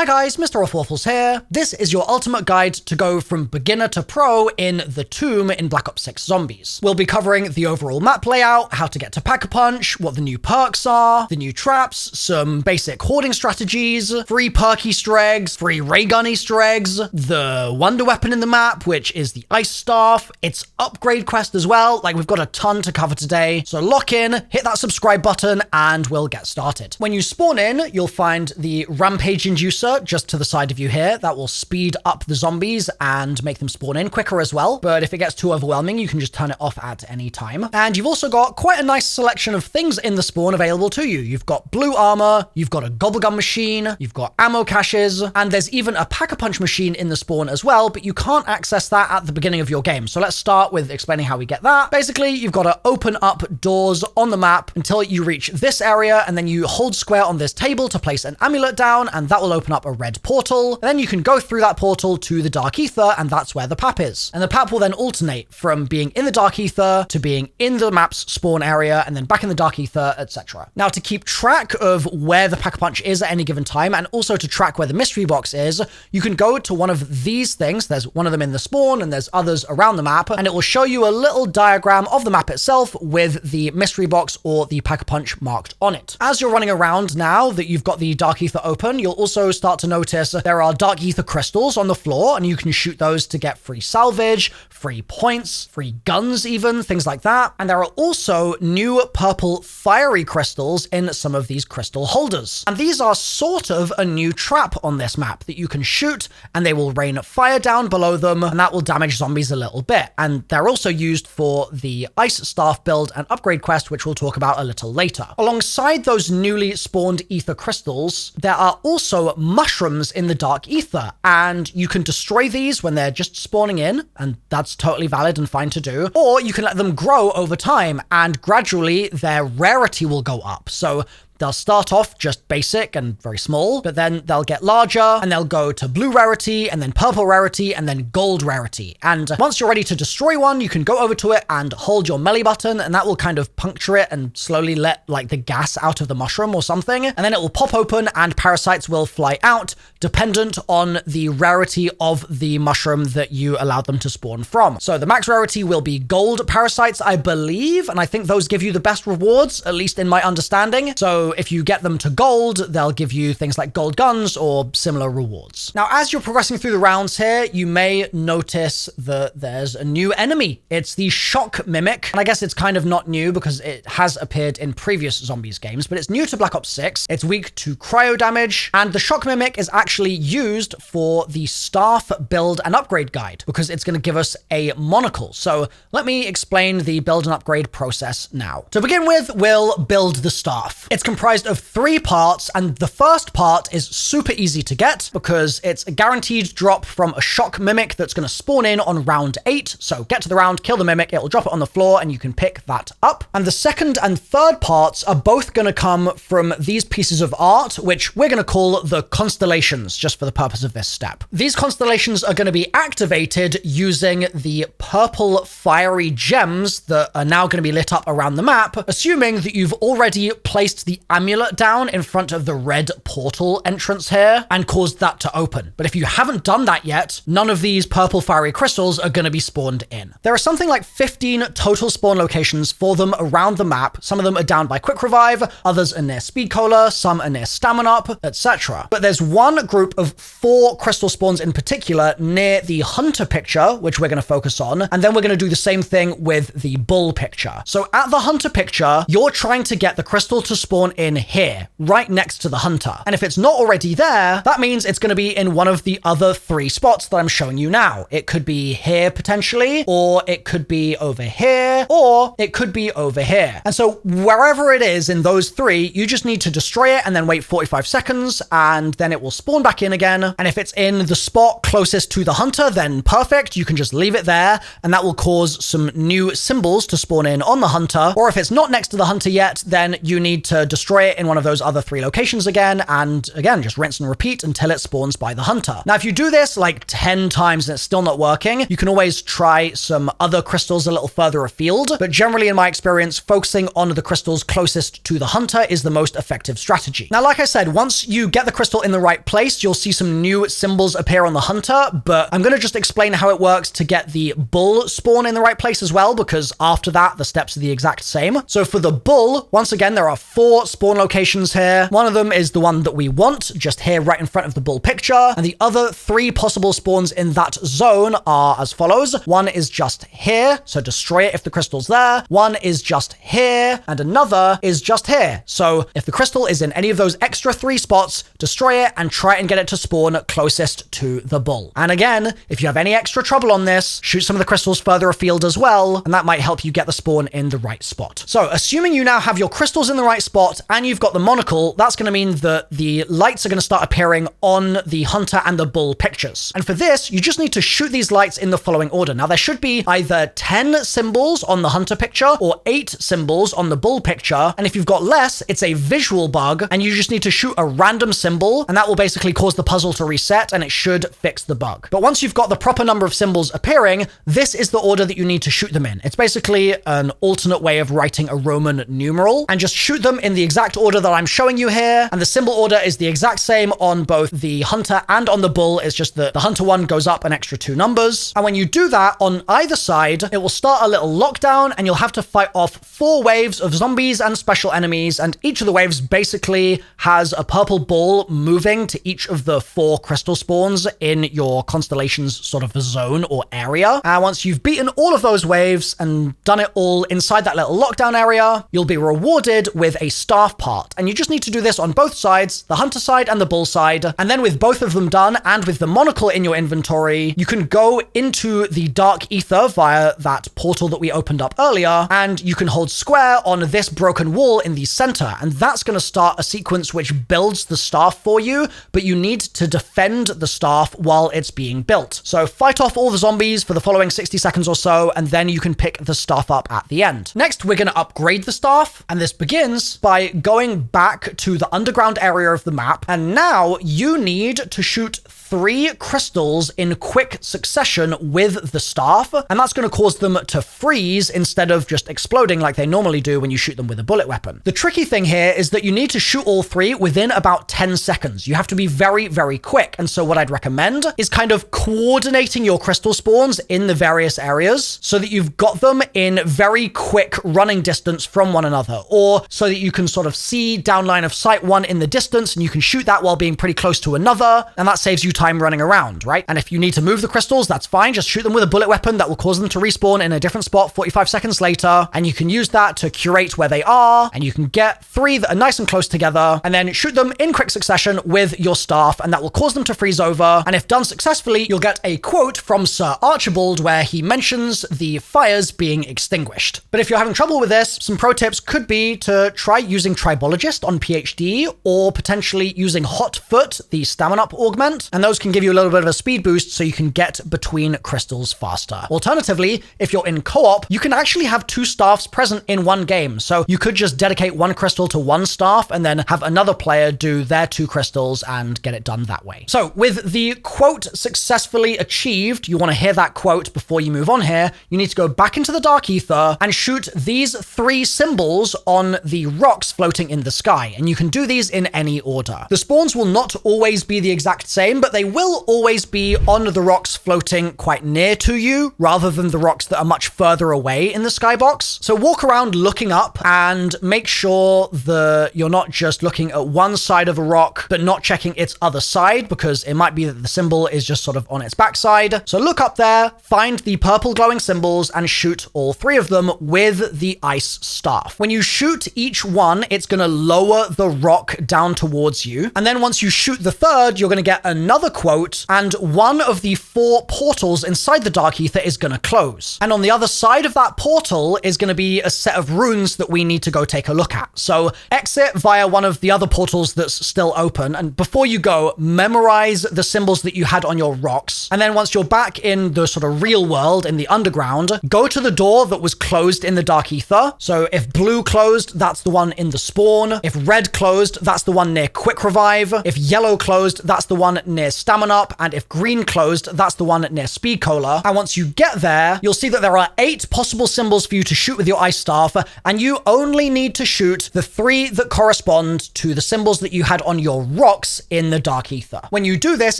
Hi guys, MrRoflWaffles here. This is your ultimate guide to go from beginner to pro in the Tomb in Black Ops 6 Zombies. We'll be covering the overall map layout, how to get to Pack-a-Punch, what the new perks are, the new traps, some basic hoarding strategies, free perk Easter eggs, free ray gun Easter eggs, the wonder weapon in the map, which is the ice staff, its upgrade quest as well. Like, we've got a ton to cover today. So lock in, hit that subscribe button, and we'll get started. When you spawn in, you'll find the rampage inducer just to the side of you here. That will speed up the zombies and make them spawn in quicker as well. But if it gets too overwhelming, you can just turn it off at any time. And you've also got quite a nice selection of things in the spawn available to you. You've got blue armor, you've got a gobblegum machine, you've got ammo caches, and there's even a pack-a-punch machine in the spawn as well, but you can't access that at the beginning of your game. So let's start with explaining how we get that. Basically, you've got to open up doors on the map until you reach this area, and then you hold square on this table to place an amulet down, and that will open up a red portal. And then you can go through that portal to the Dark Ether, and that's where the pap is. And the pap will then alternate from being in the Dark Ether to being in the map's spawn area, and then back in the Dark Ether, etc. Now, to keep track of where the Pack-a-Punch is at any given time, and also to track where the mystery box is, you can go to one of these things. There's one of them in the spawn, and there's others around the map, and it will show you a little diagram of the map itself with the mystery box or the Pack-a-Punch marked on it. As you're running around now that you've got the Dark Ether open, you'll also start to notice there are Dark Ether crystals on the floor, and you can shoot those to get free salvage, free points, free guns even, things like that. And there are also new purple fiery crystals in some of these crystal holders. And these are sort of a new trap on this map that you can shoot, and they will rain fire down below them, and that will damage zombies a little bit. And they're also used for the ice staff build and upgrade quest, which we'll talk about a little later. Alongside those newly spawned ether crystals, there are also mushrooms in the Dark Ether, and you can destroy these when they're just spawning in, and that's totally valid and fine to do, or you can let them grow over time, and gradually their rarity will go up. So they'll start off just basic and very small, but then they'll get larger, and they'll go to blue rarity, and then purple rarity, and then gold rarity. And once you're ready to destroy one, you can go over to it and hold your melee button, and that will kind of puncture it and slowly let like the gas out of the mushroom or something. And then it will pop open, and parasites will fly out, dependent on the rarity of the mushroom that you allowed them to spawn from. So the max rarity will be gold parasites, I believe, and I think those give you the best rewards, at least in my understanding. So if you get them to gold, they'll give you things like gold guns or similar rewards. Now, as you're progressing through the rounds here, you may notice that there's a new enemy. It's the Shock Mimic. And I guess it's kind of not new because it has appeared in previous Zombies games, but it's new to Black Ops 6. It's weak to cryo damage, and the Shock Mimic is actually used for the staff build and upgrade guide because it's going to give us a monocle. So let me explain the build and upgrade process now. To begin with, we'll build the staff. It's comprised of 3 parts, and the first part is super easy to get because it's a guaranteed drop from a Shock Mimic that's going to spawn in on round 8. So get to the round, kill the Mimic, it'll drop it on the floor, and you can pick that up. And the second and third parts are both going to come from these pieces of art, which we're going to call the constellations, just for the purpose of this step. These constellations are going to be activated using the purple fiery gems that are now going to be lit up around the map, assuming that you've already placed the amulet down in front of the red portal entrance here and caused that to open. But if you haven't done that yet, none of these purple fiery crystals are going to be spawned in. There are something like 15 total spawn locations for them around the map. Some of them are down by quick revive, others are near speed cola, some are near stamina up, etc. But there's one group of 4 crystal spawns in particular near the hunter picture, which we're going to focus on, and then we're going to do the same thing with the bull picture. So at the hunter picture, you're trying to get the crystal to spawn in here, right next to the hunter. And if it's not already there, that means it's going to be in one of the other 3 spots that I'm showing you now. It could be here potentially, or it could be over here, or it could be over here. And so wherever it is in those 3, you just need to destroy it and then wait 45 seconds, and then it will spawn back in again. And if it's in the spot closest to the hunter, then perfect. You can just leave it there, and that will cause some new symbols to spawn in on the hunter. Or if it's not next to the hunter yet, then you need to destroy destroy it in one of those other 3 locations again, and again, just rinse and repeat until it spawns by the hunter. Now, if you do this like 10 times and it's still not working, you can always try some other crystals a little further afield, but generally in my experience, focusing on the crystals closest to the hunter is the most effective strategy. Now, like I said, once you get the crystal in the right place, you'll see some new symbols appear on the hunter, but I'm going to just explain how it works to get the bull spawn in the right place as well, because after that, the steps are the exact same. So for the bull, once again, there are 4 spawn locations here. One of them is the one that we want, just here right in front of the bull picture, and the other 3 possible spawns in that zone are as follows. One is just here, so destroy it if the crystal's there. One is just here, and another is just here. So if the crystal is in any of those extra 3 spots, destroy it and try and get it to spawn closest to the bull. And again, if you have any extra trouble on this, shoot some of the crystals further afield as well, and that might help you get the spawn in the right spot. So assuming you now have your crystals in the right spot and you've got the monocle, that's going to mean that the lights are going to start appearing on the hunter and the bull pictures. And for this, you just need to shoot these lights in the following order. Now, there should be either 10 symbols on the hunter picture or 8 symbols on the bull picture. And if you've got less, it's a visual bug, and you just need to shoot a random symbol, and that will basically cause the puzzle to reset, and it should fix the bug. But once you've got the proper number of symbols appearing, this is the order that you need to shoot them in. It's basically an alternate way of writing a Roman numeral, and just shoot them in the exact order that I'm showing you here. And the symbol order is the exact same on both the hunter and on the bull. It's just that the hunter one goes up an extra 2 numbers. And when you do that on either side, it will start a little lockdown, and you'll have to fight off 4 waves of zombies and special enemies. And each of the waves basically has a purple ball moving to each of the 4 crystal spawns in your constellation's sort of zone or area. And once you've beaten all of those waves and done it all inside that little lockdown area, you'll be rewarded with a staff part. And you just need to do this on both sides, the hunter side and the bull side. And then with both of them done and with the monocle in your inventory, you can go into the dark ether via that portal that we opened up earlier, and you can hold square on this broken wall in the center. And that's going to start a sequence which builds the staff for you, but you need to defend the staff while it's being built. So fight off all the zombies for the following 60 seconds or so, and then you can pick the staff up at the end. Next, we're going to upgrade the staff, and this begins by going back to the underground area of the map, and now you need to shoot 3 crystals in quick succession with the staff, and that's going to cause them to freeze instead of just exploding like they normally do when you shoot them with a bullet weapon. The tricky thing here is that you need to shoot all 3 within about 10 seconds. You have to be very, very quick, and so what I'd recommend is kind of coordinating your crystal spawns in the various areas so that you've got them in very quick running distance from one another, or so that you can sort of see down line of sight one in the distance and you can shoot that while being pretty close to another, and that saves you time running around, right? And if you need to move the crystals, that's fine. Just shoot them with a bullet weapon that will cause them to respawn in a different spot 45 seconds later, and you can use that to curate where they are, and you can get 3 that are nice and close together, and then shoot them in quick succession with your staff, and that will cause them to freeze over. And if done successfully, you'll get a quote from Sir Archibald where he mentions the fires being extinguished. But if you're having trouble with this, some pro tips could be to try using Tribologist on PhD, or potentially using Hot Foot, the stamina up augment, and those can give you a little bit of a speed boost so you can get between crystals faster. Alternatively, if you're in co-op, you can actually have 2 staffs present in one game. So you could just dedicate 1 crystal to one staff and then have another player do their 2 crystals and get it done that way. So with the quote successfully achieved, you want to hear that quote before you move on here. You need to go back into the dark ether and shoot these 3 symbols on the rocks floating in the sky. And you can do these in any order. The spawns will not always be the exact same, but they will always be on the rocks floating quite near to you rather than the rocks that are much further away in the skybox. So walk around looking up and make sure that you're not just looking at one side of a rock but not checking its other side, because it might be that the symbol is just sort of on its backside. So look up there, find the purple glowing symbols and shoot all 3 of them with the ice staff. When you shoot each one, it's going to lower the rock down towards you, and then once you shoot the 3rd, you're going to get another quote, and one of the 4 portals inside the Dark Ether is going to close. And on the other side of that portal is going to be a set of runes that we need to go take a look at. So exit via one of the other portals that's still open. And before you go, memorize the symbols that you had on your rocks. And then once you're back in the sort of real world, in the underground, go to the door that was closed in the Dark Ether. So if blue closed, that's the one in the spawn. If red closed, that's the one near quick revive. If yellow closed, that's the one near stamina up. And if green closed, that's the one near speed cola. And once you get there, you'll see that there are 8 possible symbols for you to shoot with your ice staff. And you only need to shoot the 3 that correspond to the symbols that you had on your rocks in the Dark Ether. When you do this,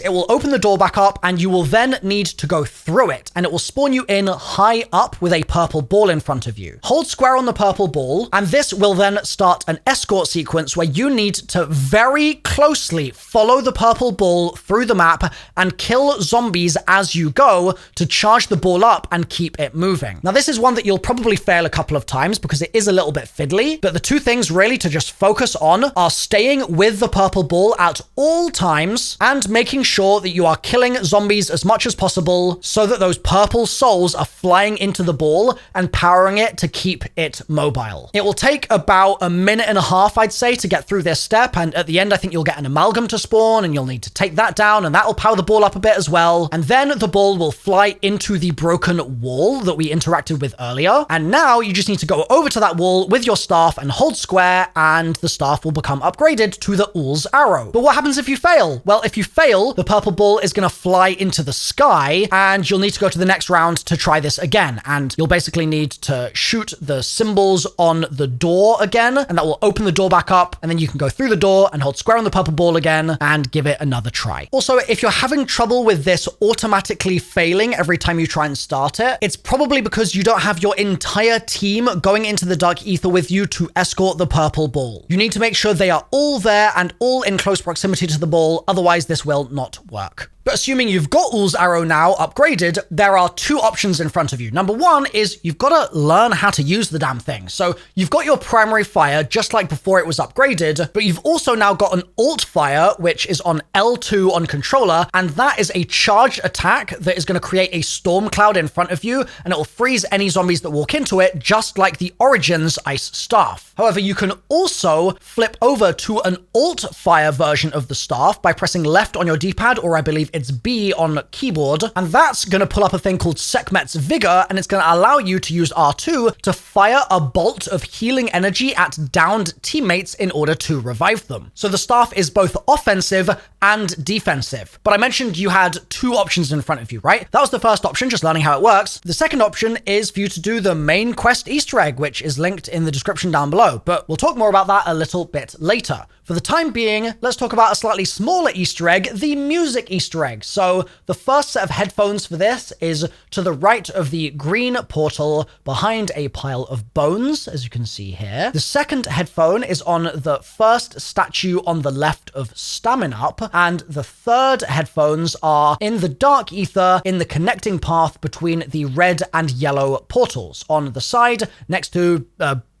it will open the door back up and you will then need to go through it. And it will spawn you in high up with a purple ball in front of you. Hold square on the purple ball, and this will then start an escort sequence where you need to very closely follow the purple ball through the map and kill zombies as you go to charge the ball up and keep it moving. Now, this is one that you'll probably fail a couple of times because it is a little bit fiddly, but the 2 things really to just focus on are staying with the purple ball at all times and making sure that you are killing zombies as much as possible so that those purple souls are flying into the ball and powering it to keep it mobile. It will take about a minute and a half, I'd say, to get through this step, and at the end I think you'll get an amalgam to spawn and you'll need to take that down and that'll power the ball up a bit as well. And then the ball will fly into the broken wall that we interacted with earlier. And now you just need to go over to that wall with your staff and hold square, and the staff will become upgraded to the Ull's arrow. But what happens if you fail? Well, if you fail, the purple ball is going to fly into the sky and you'll need to go to the next round to try this again. And you'll basically need to shoot the symbols on the door again, and that will open the door back up, and then you can go through the door and hold square on the purple ball again and give it another try. Also, if you're having trouble with this automatically failing every time you try and start it, it's probably because you don't have your entire team going into the Dark Ether with you to escort the purple ball. You need to make sure they are all there and all in close proximity to the ball, otherwise this will not work. But assuming you've got Ull's arrow now upgraded, there are 2 options in front of you. Number 1 is you've got to learn how to use the damn thing. So you've got your primary fire just like before it was upgraded, but you've also now got an alt fire, which is on L2 on controller, and that is a charged attack that is going to create a storm cloud in front of you, and it will freeze any zombies that walk into it, just like the Origins ice staff. However, you can also flip over to an alt fire version of the staff by pressing left on your D-pad, or I believe it's B on keyboard, and that's going to pull up a thing called Sekhmet's Vigor, and it's going to allow you to use R2 to fire a bolt of healing energy at downed teammates in order to revive them. So the staff is both offensive and defensive. But I mentioned you had 2 options in front of you, right? That was the first option, just learning how it works. The second option is for you to do the main quest Easter egg, which is linked in the description down below, but we'll talk more about that a little bit later. For the time being, let's talk about a slightly smaller Easter egg, the music Easter egg. So the first set of headphones for this is to the right of the green portal behind a pile of bones, as you can see here. The second headphone is on the first statue on the left of Stamina Up, and the third headphones are in the Dark Ether in the connecting path between the red and yellow portals on the side next to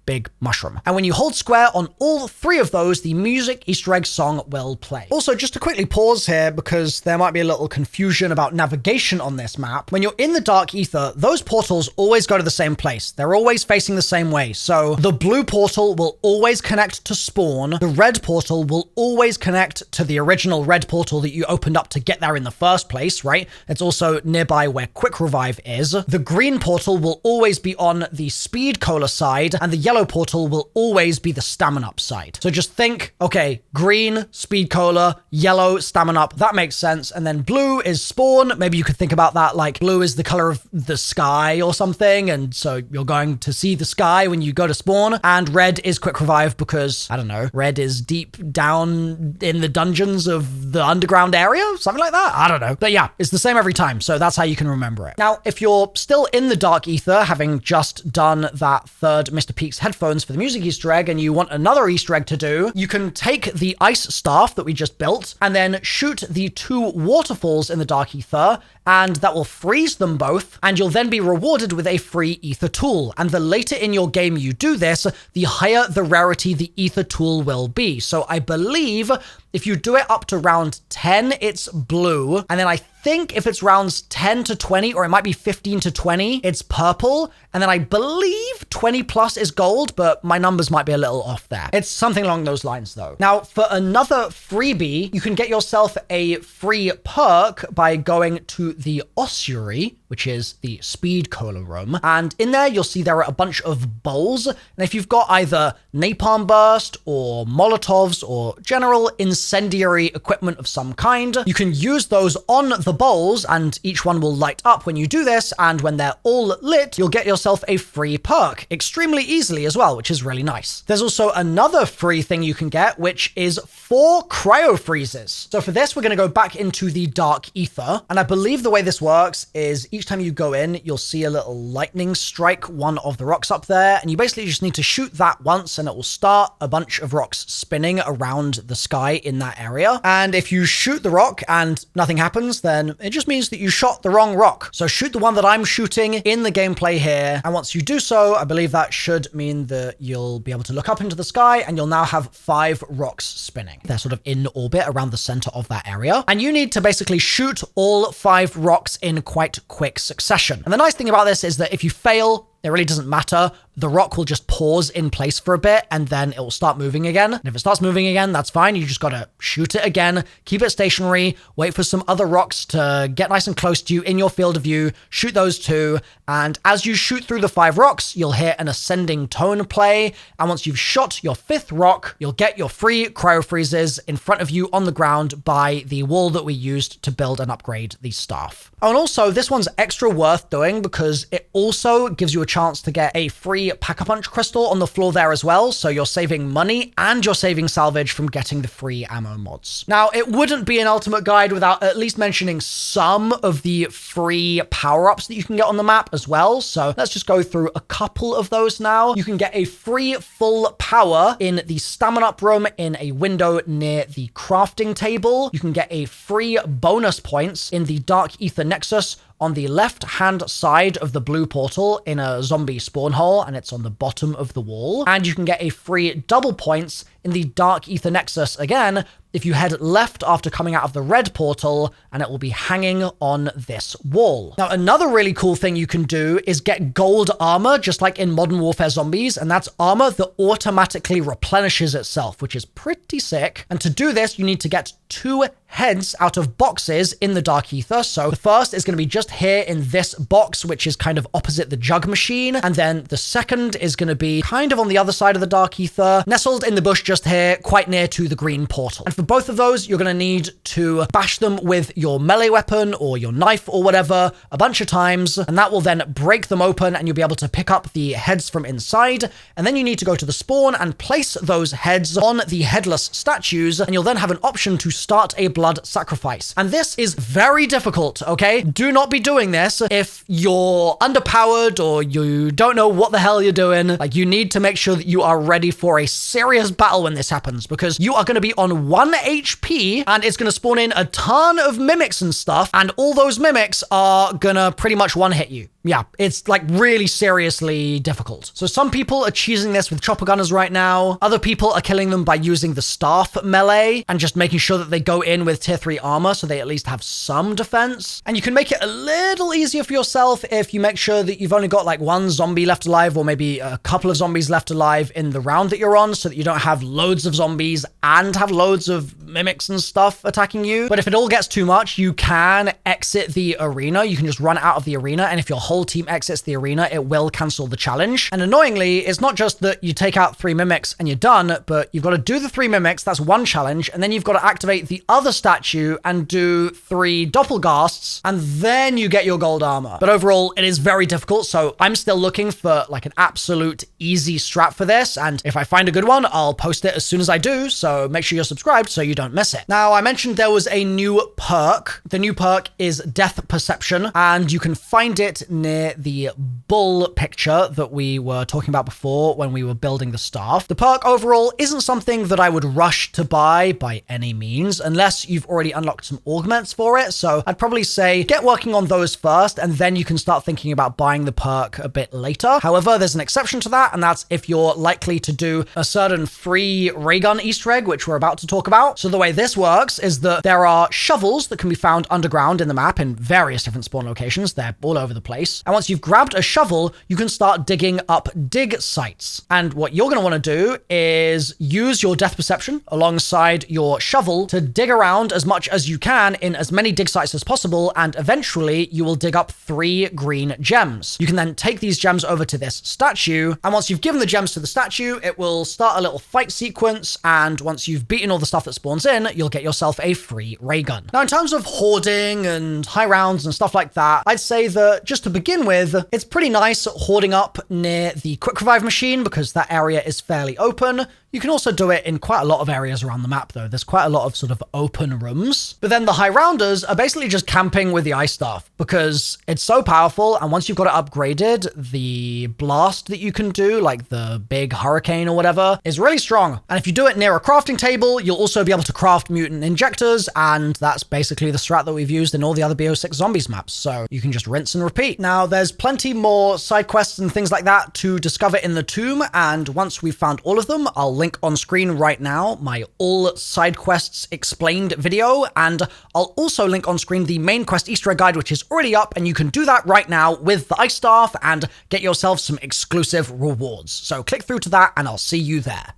big mushroom. And when you hold square on all 3 of those, the music Easter egg song will play. Also, just to quickly pause here, because there might be a little confusion about navigation on this map. When you're in the Dark Ether, those portals always go to the same place. They're always facing the same way. So the blue portal will always connect to spawn. The red portal will always connect to the original red portal that you opened up to get there in the first place, right? It's also nearby where quick revive is. The green portal will always be on the speed cola side, and the yellow portal will always be the stamina up side. So just think, okay, green, speed cola, yellow, stamina up, that makes sense. And then blue is spawn. Maybe you could think about that like blue is the color of the sky or something, and so you're going to see the sky when you go to spawn. And red is quick revive because, I don't know, red is deep down in the dungeons of the underground area, something like that. I don't know. But yeah, it's the same every time, so that's how you can remember it. Now, if you're still in the Dark Ether, having just done that third Mr. Peaks headphones for the music Easter egg, and you want another Easter egg to do, you can take the ice staff that we just built and then shoot the 2 waterfalls in the Dark Ether, and that will freeze them both, and you'll then be rewarded with a free ether tool. And the later in your game you do this, the higher the rarity the ether tool will be. So I believe if you do it up to round 10, it's blue. And then I think if it's rounds 10 to 20, or it might be 15 to 20, it's purple. And then I believe 20 plus is gold, but my numbers might be a little off there. It's something along those lines though. Now, for another freebie, you can get yourself a free perk by going to the ossuary, which is the speed cola room. And in there, you'll see there are a bunch of bowls. And if you've got either napalm burst or Molotovs or general incendiary equipment of some kind, you can use those on the bowls, and each one will light up when you do this. And when they're all lit, you'll get yourself a free perk extremely easily as well, which is really nice. There's also another free thing you can get, which is 4 cryo freezes. So for this, we're going to go back into the dark ether. And I believe the way this works is each time you go in, you'll see a little lightning strike one of the rocks up there. And you basically just need to shoot that once and it will start a bunch of rocks spinning around the sky in that area. And if you shoot the rock and nothing happens, then it just means that you shot the wrong rock. So shoot the one that I'm shooting in the gameplay here. And once you do so, I believe that should mean that you'll be able to look up into the sky and you'll now have 5 rocks spinning. They're sort of in orbit around the center of that area. And you need to basically shoot all 5 rocks in quite quick succession. And the nice thing about this is that if you fail, it really doesn't matter. The rock will just pause in place for a bit and then it will start moving again. And if it starts moving again, that's fine. You just got to shoot it again, keep it stationary, wait for some other rocks to get nice and close to you in your field of view, shoot those too. And as you shoot through the 5 rocks, you'll hear an ascending tone play. And once you've shot your 5th rock, you'll get your free cryo freezes in front of you on the ground by the wall that we used to build and upgrade the staff. Oh, and also this one's extra worth doing because it also gives you a chance to get a free Pack-a-Punch crystal on the floor there as well. So you're saving money and you're saving salvage from getting the free ammo mods. Now, it wouldn't be an ultimate guide without at least mentioning some of the free power-ups that you can get on the map as well. So let's just go through a couple of those now. You can get a free full power in the stamina up room in a window near the crafting table. You can get a free bonus points in the Dark Ether Nexus on the left-hand side of the blue portal in a zombie spawn hole, and it's on the bottom of the wall. And you can get a free double points in the Dark Ether Nexus again if you head left after coming out of the red portal, and it will be hanging on this wall. Now, another really cool thing you can do is get gold armor, just like in Modern Warfare Zombies, and that's armor that automatically replenishes itself, which is pretty sick. And to do this, you need to get 2 heads out of boxes in the Dark Ether. So the first is going to be just here in this box, which is kind of opposite the jug machine. And then the second is going to be kind of on the other side of the Dark Ether, nestled in the bush just here, quite near to the green portal. And for both of those, you're going to need to bash them with your melee weapon or your knife or whatever a bunch of times. And that will then break them open and you'll be able to pick up the heads from inside. And then you need to go to the spawn and place those heads on the headless statues. And you'll then have an option to start a blood sacrifice. And this is very difficult, okay? Do not be doing this if you're underpowered or you don't know what the hell you're doing. Like, you need to make sure that you are ready for a serious battle when this happens, because you are going to be on 1 HP and it's going to spawn in a ton of mimics and stuff, and all those mimics are going to pretty much one-hit you. Yeah, it's like really seriously difficult. So some people are cheesing this with chopper gunners right now. Other people are killing them by using the staff melee and just making sure that they go in with tier 3 armor so they at least have some defense. And you can make it a little easier for yourself if you make sure that you've only got like 1 zombie left alive, or maybe a couple of zombies left alive in the round that you're on, so that you don't have loads of zombies and have loads of mimics and stuff attacking you. But if it all gets too much, you can exit the arena. You can just run out of the arena, and if your whole team exits the arena, it will cancel the challenge. And annoyingly, it's not just that you take out 3 mimics and you're done, but you've got to do the 3 mimics, that's 1 challenge, and then you've got to activate the other statue and do 3 doppelgasts, and then you get your gold armor. But overall, it is very difficult, so I'm still looking for like an absolute easy strat for this, and if I find a good one, I'll post it as soon as I do, so make sure you're subscribed so you don't miss it. Now, I mentioned there was a new perk. The new perk is Death Perception, and you can find it near the bull picture that we were talking about before when we were building the staff. The perk overall isn't something that I would rush to buy by any means, unless you've already unlocked some augments for it. So I'd probably say get working on those first, and then you can start thinking about buying the perk a bit later. However, there's an exception to that, and that's if you're likely to do a certain free ray gun Easter egg, which we're about to talk about. So the way this works is that there are shovels that can be found underground in the map in various different spawn locations. They're all over the place. And once you've grabbed a shovel, you can start digging up dig sites. And what you're going to want to do is use your Death Perception alongside your shovel to dig around as much as you can in as many dig sites as possible, and eventually you will dig up 3 green gems. You can then take these gems over to this statue, and once you've given the gems to the statue, it will start a little fight sequence, and once you've beaten all the stuff that spawns in, you'll get yourself a free ray gun. Now, in terms of hoarding and high rounds and stuff like that, I'd say that just to begin with, it's pretty nice hoarding up near the quick revive machine because that area is fairly open. You can also do it in quite a lot of areas around the map though. There's quite a lot of sort of open rooms. But then the high rounders are basically just camping with the ice staff because it's so powerful, and once you've got it upgraded, the blast that you can do, like the big hurricane or whatever, is really strong. And if you do it near a crafting table, you'll also be able to craft mutant injectors, and that's basically the strat that we've used in all the other BO6 zombies maps. So you can just rinse and repeat. Now, there's plenty more side quests and things like that to discover in the tomb, and once we've found all of them, I'll link on screen right now my all side quests explained video, and I'll also link on screen the main quest Easter egg guide, which is already up, and you can do that right now with the ice staff and get yourself some exclusive rewards. So click through to that and I'll see you there.